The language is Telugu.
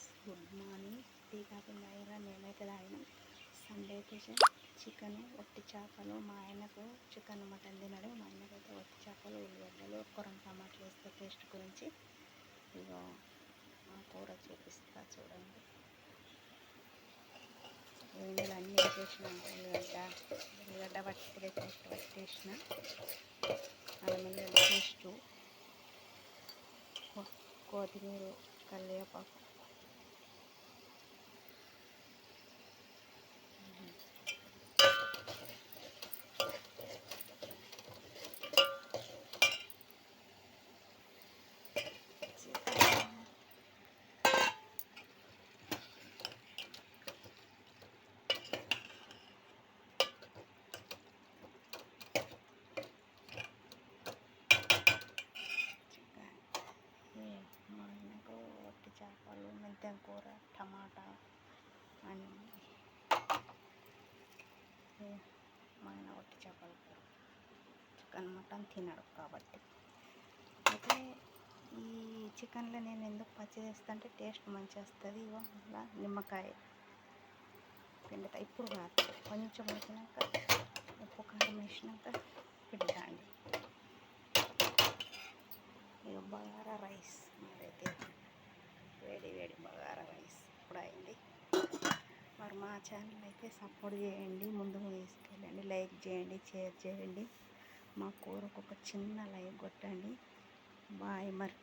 Friends, good morning. Tea coffee తాగిరా? నేనైతే తాగిన. సండే వచ్చేసి చికెన్, ఒట్టి చేపలు. మా ఆయనకు చికెన్ మటన్ తినడు. మా ఆయనకైతే ఒట్టి చేపలు, ఉల్లిగడ్డలు, కొరం టమాటాలు వేస్తే టేస్ట్ గురించి ఇగో ఆ కూర చూపిస్తా చూడండి. ఇందులో అన్నీ వేసేసిన. ఉల్లిగడ్డ పట్టిదే పేస్ట్ పట్టేసిన, అల్లం వెల్లుల్లి పేస్టు, కొత్తిమీర, కరివేపాకు, మా ఆయనకు ఒట్టి చేపలు, మెంతెం కూర, టమాటా అని మా ఆయన ఒట్టి చేపల కూర, చికెన్ మటన్ తినడు కాబట్టి. అయితే ఈ చికెన్లో నేను ఎందుకు పచ్చి చేస్తా అంటే టేస్ట్ మంచిగా వస్తుంది. ఇగో ఇలా నిమ్మకాయ పిండుతా. ఇప్పుడు కాదు, కొంచెం ఉడికినాక ఉప్పు కారం వేసినాక పిండుతా అండి. ఇక బగారా రైస్ మరైతే వేడి వేడి బగారా రైస్ ఇప్పుడు అయింది. మరి మా ఛానల్ అయితే సపోర్ట్ చేయండి, ముందుకు తీసుకెళ్ళండి, లైక్ చేయండి, షేర్ చేయండి. మా కూరకు ఒక చిన్న లైక్ కొట్టండి. బాయ్ మరి.